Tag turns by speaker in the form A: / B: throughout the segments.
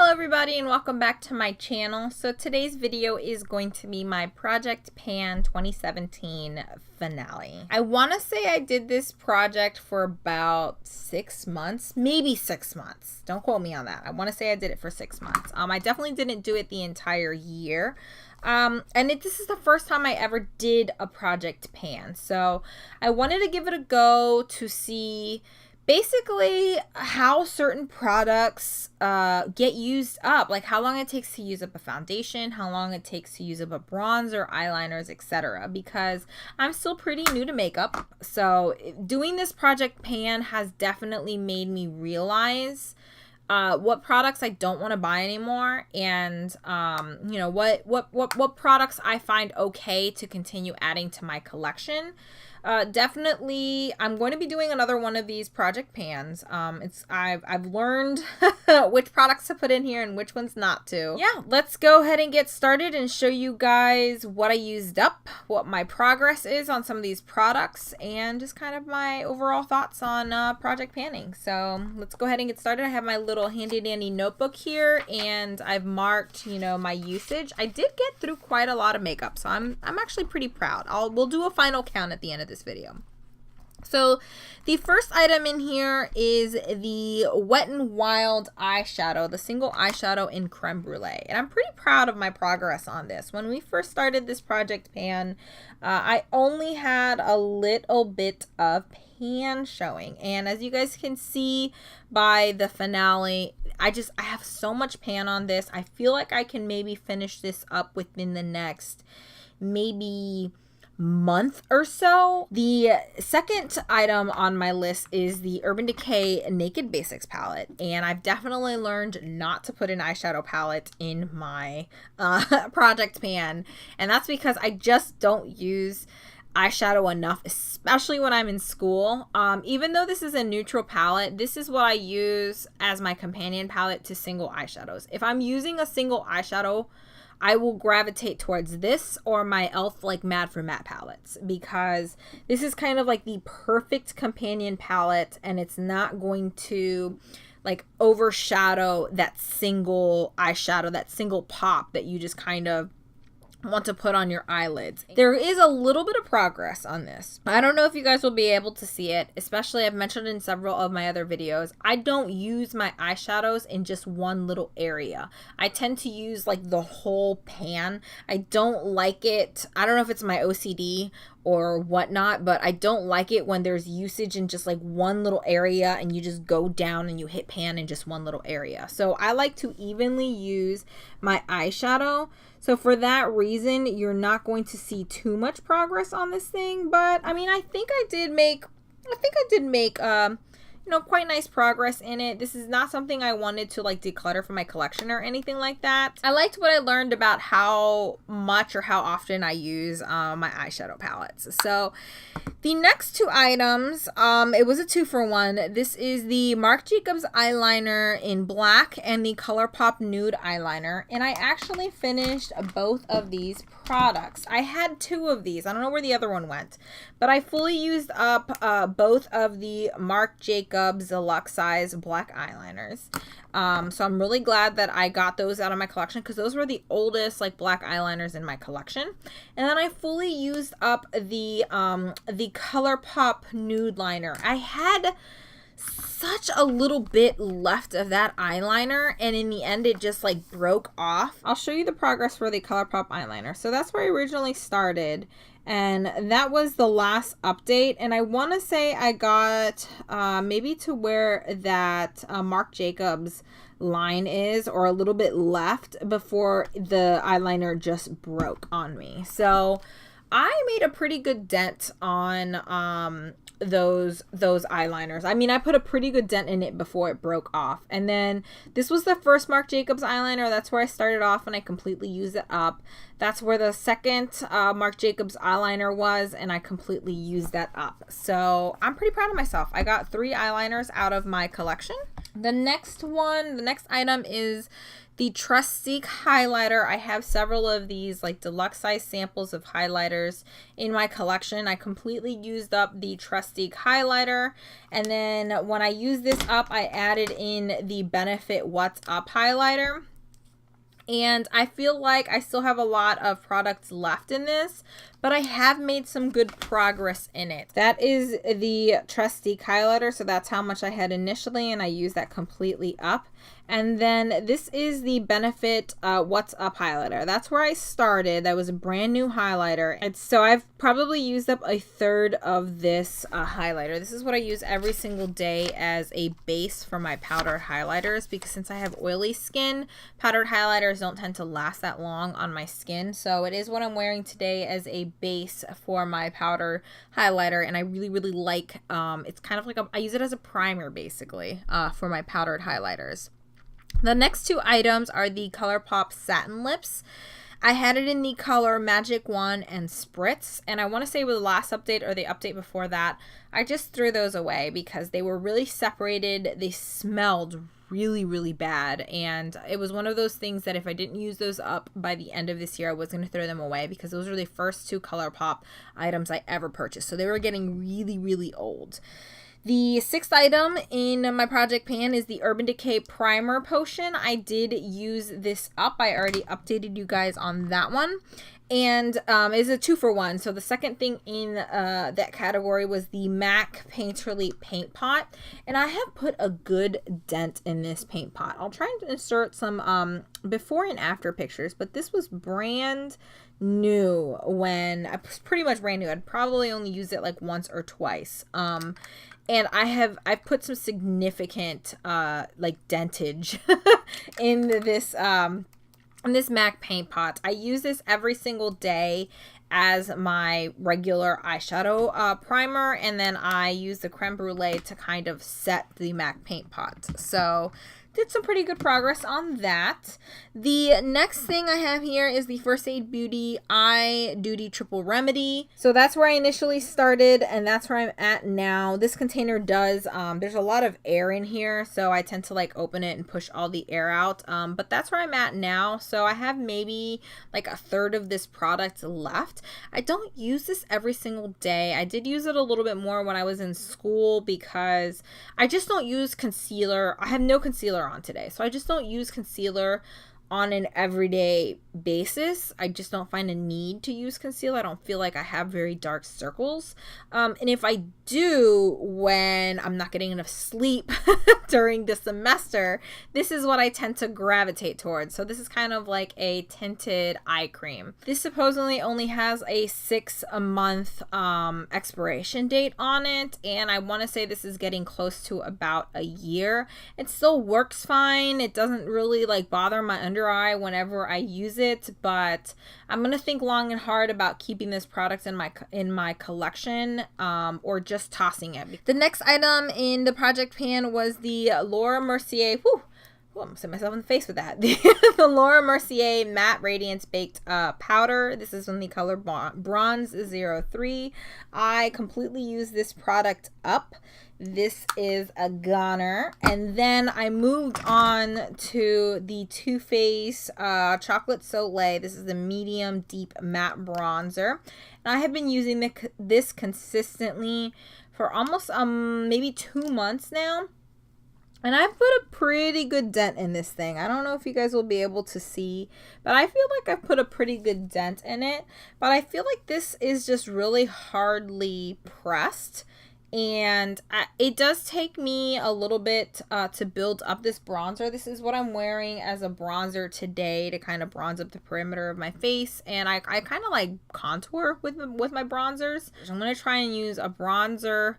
A: everybody, and welcome back to my channel. So today's video is going to be my Project Pan 2017 finale. I want to say I did this project for about 6 months, maybe 6 months. Don't quote me on that. I want to say I did it for 6 months. I definitely didn't do it the entire year. This is the first time I ever did a Project Pan. So I wanted to give it a go to see basically how certain products get used up, like how long it takes to use up a foundation, how long it takes to use up a bronzer, eyeliners, etc. Because I'm still pretty new to makeup, so doing this Project Pan has definitely made me realize what products I don't want to buy anymore, and you know, what products I find okay to continue adding to my collection. Definitely, I'm going to be doing another one of these Project Pans. I've learned which products to put in here and which ones not to. Yeah, let's go ahead and get started and show you guys what I used up, what my progress is on some of these products, and just kind of my overall thoughts on Project Panning. So let's go ahead and get started. I have my little handy dandy notebook here, and I've marked, you know, my usage. I did get through quite a lot of makeup, so I'm actually pretty proud. We'll do a final count at the end of this video. So the first item in here is the Wet n Wild eyeshadow, the single eyeshadow in Creme Brulee, and I'm pretty proud of my progress on this. When we first started this Project Pan, I only had a little bit of pan showing, and as you guys can see by the finale, I have so much pan on this. I feel like I can maybe finish this up within the next maybe month or so. The second item on my list is the Urban Decay Naked Basics palette, and I've definitely learned not to put an eyeshadow palette in my Project Pan, and that's because I just don't use eyeshadow enough, especially when I'm in school. Even though this is a neutral palette, this is what I use as my companion palette to single eyeshadows. If I'm using a single eyeshadow, I will gravitate towards this or my e.l.f. like Mad for Matte palettes, because this is kind of like the perfect companion palette, and it's not going to like overshadow that single eyeshadow, that single pop that you just kind of want to put on your eyelids. There is a little bit of progress on this. I don't know if you guys will be able to see it, especially I've mentioned in several of my other videos, I don't use my eyeshadows in just one little area. I tend to use like the whole pan. I don't like it. I don't know if it's my OCD or whatnot, but I don't like it when there's usage in just like one little area and you just go down and you hit pan in just one little area. So I like to evenly use my eyeshadow. So for that reason, you're not going to see too much progress on this thing, but I mean, I think I did make you know, quite nice progress in it. This is not something I wanted to like declutter for my collection or anything like that. I liked what I learned about how much or how often I use my eyeshadow palettes. So the next two items, it was a 2-for-1. This is the Marc Jacobs eyeliner in black and the Colourpop Nude eyeliner, and I actually finished both of these products. I had 2 of these. I don't know where the other one went, but I fully used up both of the Marc Jacobs deluxe size black eyeliners. So I'm really glad that I got those out of my collection, because those were the oldest like black eyeliners in my collection. And then I fully used up the Colourpop Nude liner. I had such a little bit left of that eyeliner, and in the end it just like broke off. I'll show you the progress for the Colourpop eyeliner. So that's where I originally started, and that was the last update, and I want to say I got maybe to where that Marc Jacobs line is, or a little bit left before the eyeliner just broke on me. So I made a pretty good dent on those eyeliners. I mean, I put a pretty good dent in it before it broke off. And then this was the first Marc Jacobs eyeliner. That's where I started off, and I completely used it up. That's where the second Marc Jacobs eyeliner was, and I completely used that up. So I'm pretty proud of myself. I got 3 eyeliners out of my collection. The next item is The Trestique highlighter, I have several of these like deluxe size samples of highlighters in my collection. I completely used up the Trestique highlighter, and then when I used this up, I added in the Benefit What's Up highlighter. And I feel like I still have a lot of products left in this, but I have made some good progress in it. That is the Trestique highlighter, so that's how much I had initially, and I used that completely up. And then this is the Benefit What's Up highlighter. That's where I started. That was a brand new highlighter. And so I've probably used up a third of this highlighter. This is what I use every single day as a base for my powdered highlighters, because since I have oily skin, powdered highlighters don't tend to last that long on my skin. So it is what I'm wearing today as a base for my powder highlighter, and I really, really like, it's kind of like I use it as a primer basically for my powdered highlighters. The next two items are the Colourpop Satin Lips. I had it in the color Magic 1 and Spritz, and I want to say with the last update or the update before that, I just threw those away because they were really separated. They smelled really, really bad, and it was one of those things that if I didn't use those up by the end of this year, I was going to throw them away because those were the first two Colourpop items I ever purchased, so they were getting really, really old. The sixth item in my project pan is the Urban Decay Primer Potion. I did use this up. I already updated you guys on that one. And it's a 2-for-1. So the second thing in that category was the MAC Painterly Paint Pot. And I have put a good dent in this paint pot. I'll try and insert some before and after pictures. But this was brand new when I was pretty much brand new. I'd probably only used it like once or twice. And I've put some significant like dentage in this MAC paint pot. I use this every single day as my regular eyeshadow primer, and then I use the Creme Brulee to kind of set the MAC paint pot. So did some pretty good progress on that. The next thing I have here is the First Aid Beauty Eye Duty Triple Remedy. So that's where I initially started, and that's where I'm at now. This container does, there's a lot of air in here, so I tend to like open it and push all the air out. But that's where I'm at now. So I have maybe like a third of this product left. I don't use this every single day. I did use it a little bit more when I was in school because I just don't use concealer. I have no concealer on today, so I just don't use concealer on an everyday basis. I just don't find a need to use concealer. I don't feel like I have very dark circles. And if I do, when I'm not getting enough sleep during the semester, this is what I tend to gravitate towards. So this is kind of like a tinted eye cream. This supposedly only has a 6-month expiration date on it, and I want to say this is getting close to about a year. It still works fine. It doesn't really like bother my under eye whenever I use it, but I'm gonna think long and hard about keeping this product in my collection, or just tossing it. The next item in the project pan was the Laura Mercier. I'm gonna hit myself in the face with that. The Laura Mercier Matte Radiance Baked Powder. This is in the color Bronze 03. I completely use this product up. This is a goner. And then I moved on to the Too Faced Chocolate Soleil. This is the medium deep matte bronzer. And I have been using this consistently for almost maybe 2 months now. And I've put a pretty good dent in this thing. I don't know if you guys will be able to see, but I feel like I've put a pretty good dent in it. But I feel like this is just really hardly pressed. And it does take me a little bit to build up this bronzer. This is what I'm wearing as a bronzer today to kind of bronze up the perimeter of my face. And I kind of like contour with my bronzers. So I'm going to try and use a bronzer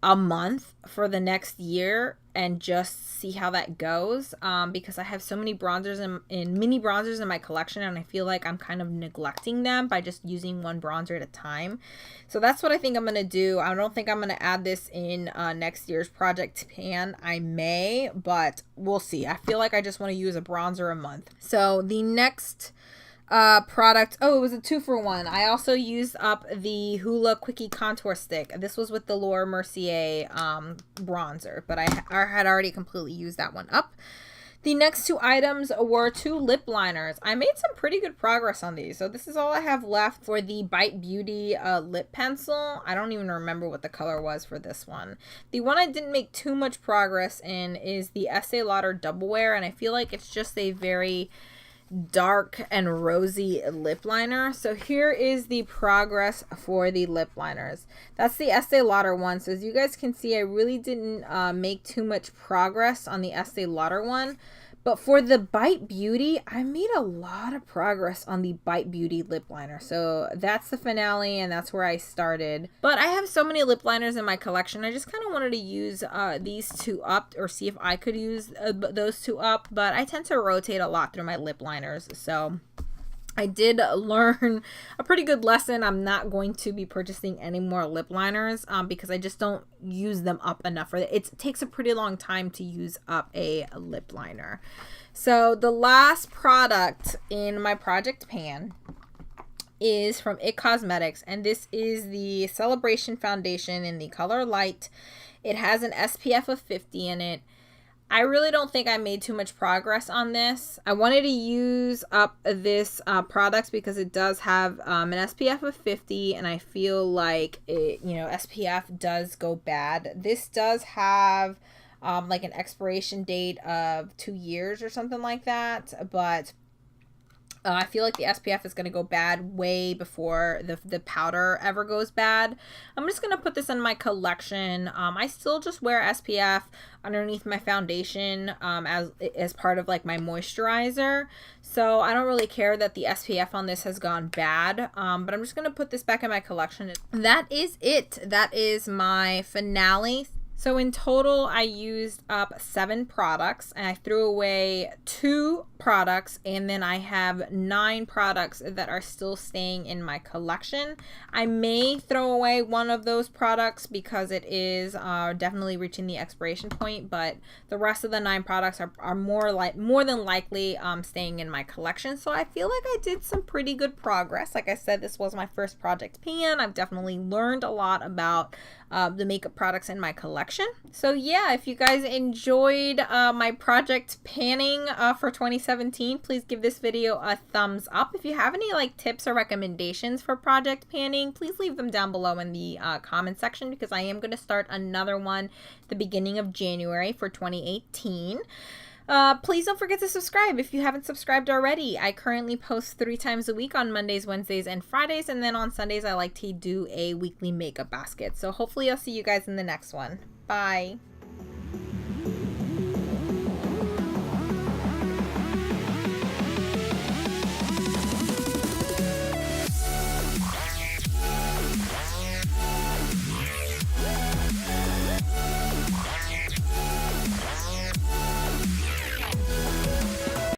A: a month for the next year and just see how that goes, because I have so many bronzers in mini bronzers in my collection, and I feel like I'm kind of neglecting them by just using one bronzer at a time. So that's what I think I'm gonna do. I don't think I'm gonna add this in next year's project pan. I may, but we'll see. I feel like I just want to use a bronzer a month. So the next product, it was a 2-for-1. I also used up the Hoola Quickie contour stick. This was with the Laura Mercier bronzer, but I had already completely used that one up. The next two items were two lip liners. I made some pretty good progress on these. So this is all I have left for the Bite Beauty lip pencil. I don't even remember what the color was for this one. The one I didn't make too much progress in is the Estee Lauder Double Wear, and I feel like it's just a very dark and rosy lip liner. So here is the progress for the lip liners. That's the Estee Lauder one. So as you guys can see, I really didn't make too much progress on the Estee Lauder one. But for the Bite Beauty, I made a lot of progress on the Bite Beauty lip liner. So that's the finale, and that's where I started. But I have so many lip liners in my collection. I just kind of wanted to use these two up, or see if I could use those two up. But I tend to rotate a lot through my lip liners. So I did learn a pretty good lesson. I'm not going to be purchasing any more lip liners because I just don't use them up enough. It takes a pretty long time to use up a lip liner. So the last product in my project pan is from IT Cosmetics, and this is the Celebration Foundation in the color Light. It has an SPF of 50 in it. I really don't think I made too much progress on this. I wanted to use up this product because it does have an SPF of 50, and I feel like it, SPF does go bad. This does have like an expiration date of 2 years or something like that, but I feel like the SPF is going to go bad way before the powder ever goes bad. I'm just going to put this in my collection. I still just wear SPF underneath my foundation as part of like my moisturizer. So I don't really care that the SPF on this has gone bad. But I'm just going to put this back in my collection. That is it. That is my finale. So in total, I used up 7 products, and I threw away 2 products, and then I have 9 products that are still staying in my collection. I may throw away one of those products because it is definitely reaching the expiration point, but the rest of the 9 products are more than likely staying in my collection. So I feel like I did some pretty good progress. Like I said, this was my first project pan. I've definitely learned a lot about the makeup products in my collection. So yeah, if you guys enjoyed my project panning for 2017, please give this video a thumbs up. If you have any like tips or recommendations for project panning, please leave them down below in the comment section, because I am going to start another one at the beginning of January for 2018. Please don't forget to subscribe if you haven't subscribed already. I currently post 3 times a week on Mondays, Wednesdays, and Fridays, and then on Sundays I like to do a weekly makeup basket. So hopefully I'll see you guys in the next one. Bye.